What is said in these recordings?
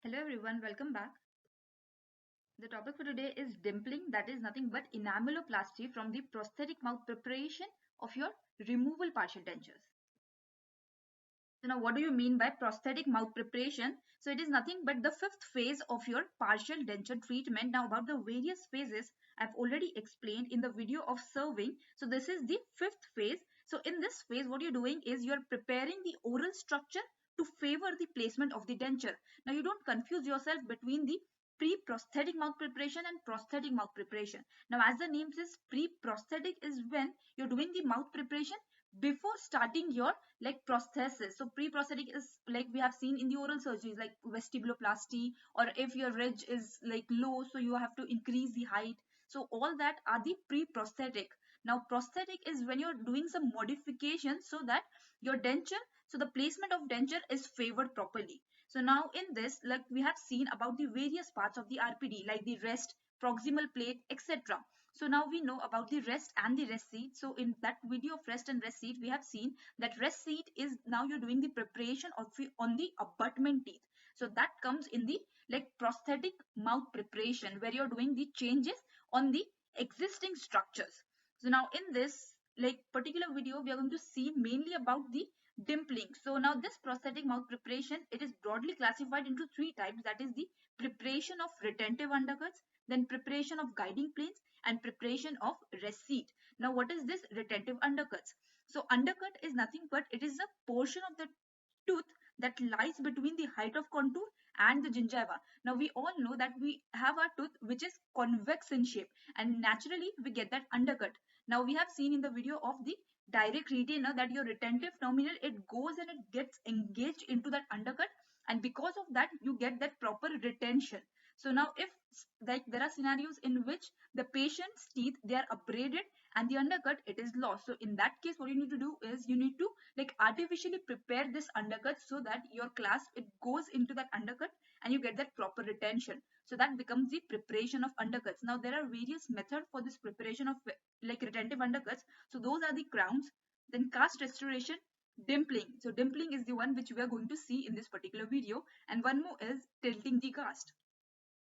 Hello everyone, welcome back. The topic for today is dimpling, that is nothing but enameloplasty from the prosthetic mouth preparation of your removal partial dentures. So now what do you mean by prosthetic mouth preparation? So it is nothing but the fifth phase of your partial denture treatment. Now about the various phases I've already explained in the video of serving. So this is the fifth phase. So in this phase what you're doing is you're preparing the oral structure to favor the placement of the denture. Now you don't confuse yourself between the pre-prosthetic mouth preparation and prosthetic mouth preparation. Now as the name says, pre-prosthetic is when you're doing the mouth preparation before starting your like prosthesis. So pre-prosthetic is like we have seen in the oral surgeries like vestibuloplasty, or if your ridge is like low, so you have to increase the height. So all that are the pre-prosthetic. Now prosthetic is when you're doing some modification so that your denture, so the placement of denture is favored properly. So now in this, like we have seen about the various parts of the RPD like the rest, proximal plate, etc. So now we know about the rest and the rest seat. So in that video of rest and rest seat, we have seen that rest seat is now you're doing the preparation of on the abutment teeth. So that comes in the like prosthetic mouth preparation where you're doing the changes on the existing structures. So now in this like particular video, we are going to see mainly about the dimpling. So now this prosthetic mouth preparation, it is broadly classified into three types. That is the preparation of retentive undercuts, then preparation of guiding planes, and preparation of receipt. Now what is this retentive undercuts? So undercut is nothing but it is a portion of the tooth that lies between the height of contour and the gingiva. Now we all know that we have a tooth which is convex in shape, and naturally we get that undercut. Now we have seen in the video of the direct retainer that your retentive terminal, it goes and it gets engaged into that undercut, and because of that you get that proper retention. So now if like there are scenarios in which the patient's teeth, they are abraded and the undercut, it is lost. So in that case what you need to do is you need to like artificially prepare this undercut so that your clasp, it goes into that undercut and you get that proper retention. So that becomes the preparation of undercuts. Now there are various methods for this preparation of like retentive undercuts. So those are the crowns, then cast restoration, dimpling. So dimpling is the one which we are going to see in this particular video, and one more is tilting the cast.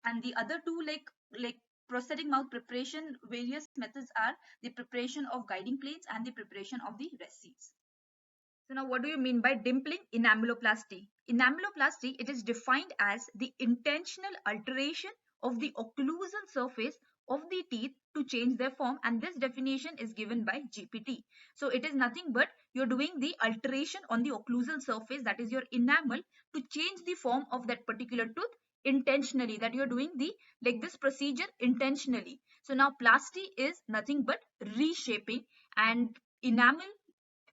And the other two like prosthetic mouth preparation various methods are the preparation of guiding plates and the preparation of the rest seats. So now what do you mean by dimpling? Enameloplasty. Enameloplasty, it is defined as the intentional alteration of the occlusal surface of the teeth to change their form, and this definition is given by GPT. So it is nothing but you're doing the alteration on the occlusal surface, that is your enamel, to change the form of that particular tooth intentionally, that you're doing the like this procedure intentionally. So now plasty is nothing but reshaping, and enamel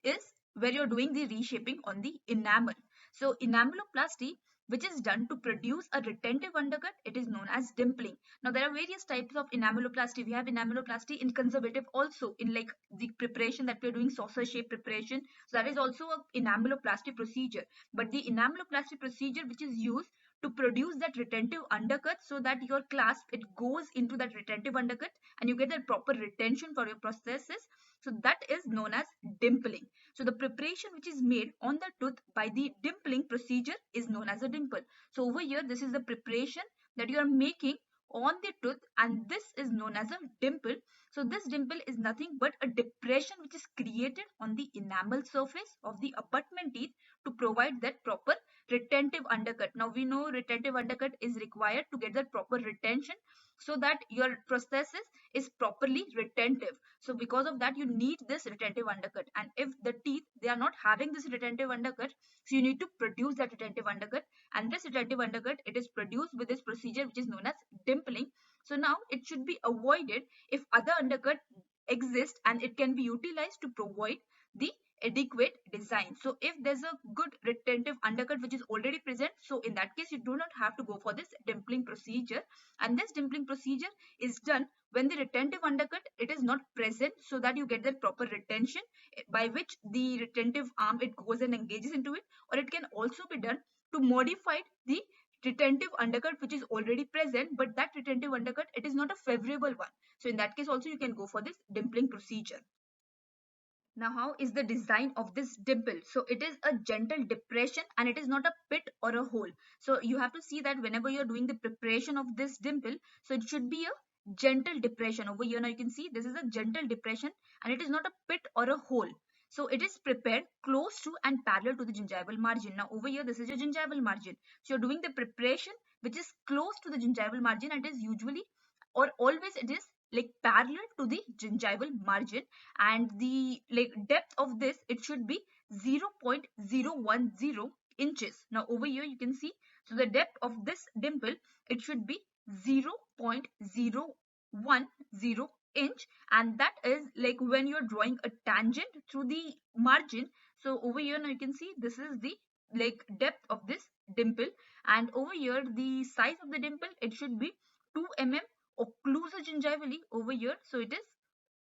is where you're doing the reshaping on the enamel. So enameloplasty, which is done to produce a retentive undercut, it is known as dimpling. Now there are various types of enameloplasty. We have enameloplasty in conservative also, in like the preparation that we're doing saucer shape preparation. So that is also a enameloplasty procedure. But the enameloplasty procedure which is used to produce that retentive undercut so that your clasp, it goes into that retentive undercut and you get that proper retention for your prosthesis. So that is known as dimpling. So the preparation which is made on the tooth by the dimpling procedure is known as a dimple. So over here, this is the preparation that you are making on the tooth, and this is known as a dimple. So this dimple is nothing but a depression which is created on the enamel surface of the abutment teeth to provide that proper retentive undercut. Now we know retentive undercut is required to get that proper retention so that your prosthesis is properly retentive. So because of that you need this retentive undercut, and if the teeth, they are not having this retentive undercut, so you need to produce that retentive undercut, and this retentive undercut, it is produced with this procedure which is known as dimpling. So now it should be avoided if other undercut exist, and it can be utilized to provide the adequate design. So if there's a good retentive undercut which is already present, so in that case you do not have to go for this dimpling procedure, and this dimpling procedure is done when the retentive undercut, it is not present, so that you get that proper retention by which the retentive arm, it goes and engages into it. Or it can also be done to modify the retentive undercut which is already present, but that retentive undercut, it is not a favorable one. So in that case also you can go for this dimpling procedure. Now, how is the design of this dimple? So it is a gentle depression and it is not a pit or a hole. So you have to see that whenever you're doing the preparation of this dimple, so it should be a gentle depression. Over here now you can see this is a gentle depression and it is not a pit or a hole. So it is prepared close to and parallel to the gingival margin. Now over here this is your gingival margin. So you're doing the preparation which is close to the gingival margin and it is usually or always it is like parallel to the gingival margin, and the like depth of this it should be 0.010 inches. Now over here you can see, so the depth of this dimple it should be 0.010 inch, and that is like when you're drawing a tangent through the margin. So over here now you can see this is the like depth of this dimple, and over here the size of the dimple it should be 2 mm occlusal gingivally over here. So it is,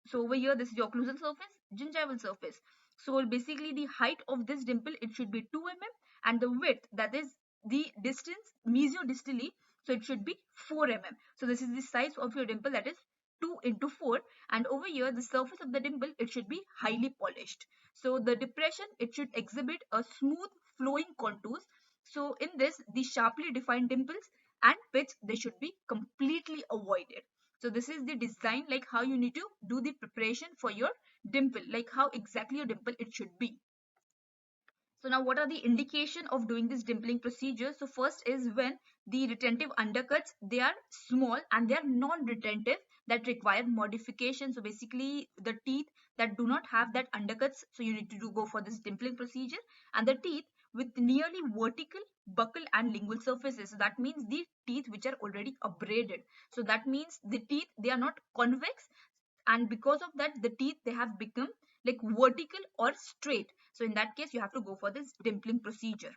so over here this is your occlusal surface, gingival surface. So basically the height of this dimple it should be 2 mm, and the width, that is the distance mesiodistally, so it should be 4 mm. So this is the size of your dimple, that is 2 into 4, and over here the surface of the dimple it should be highly polished. So the depression it should exhibit a smooth flowing contours. So in this the sharply defined dimples and pits they should be completely avoided. So this is the design, like how you need to do the preparation for your dimple, like how exactly your dimple it should be. So now what are the indication of doing this dimpling procedure? So first is when the retentive undercuts, they are small and they are non-retentive, that require modification. So basically the teeth that do not have that undercuts, so you need to go for this dimpling procedure. And the teeth with nearly vertical buccal and lingual surfaces. So that means the teeth which are already abraded. So that means the teeth, they are not convex, and because of that the teeth they have become like vertical or straight. So in that case you have to go for this dimpling procedure.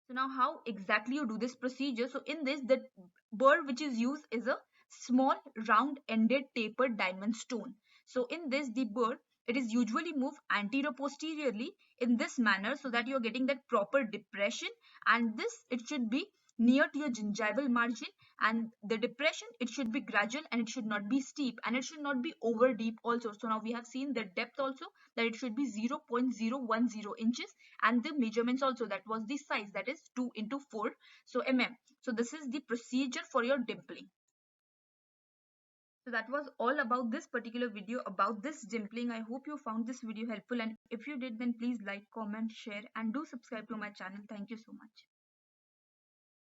So now how exactly you do this procedure? So in this the burr which is used is a small round ended tapered diamond stone. So in this the burr it is usually moved anterior posteriorly in this manner so that you're getting that proper depression, and this it should be near to your gingival margin, and the depression it should be gradual and it should not be steep and it should not be over deep also. So now we have seen the depth also, that it should be 0.010 inches, and the measurements also, that was the size, that is 2 into 4 so mm. So this is the procedure for your dimpling. So that was all about this particular video about this dimpling. I hope you found this video helpful, and if you did then please like, comment, share and do subscribe to my channel. Thank you so much.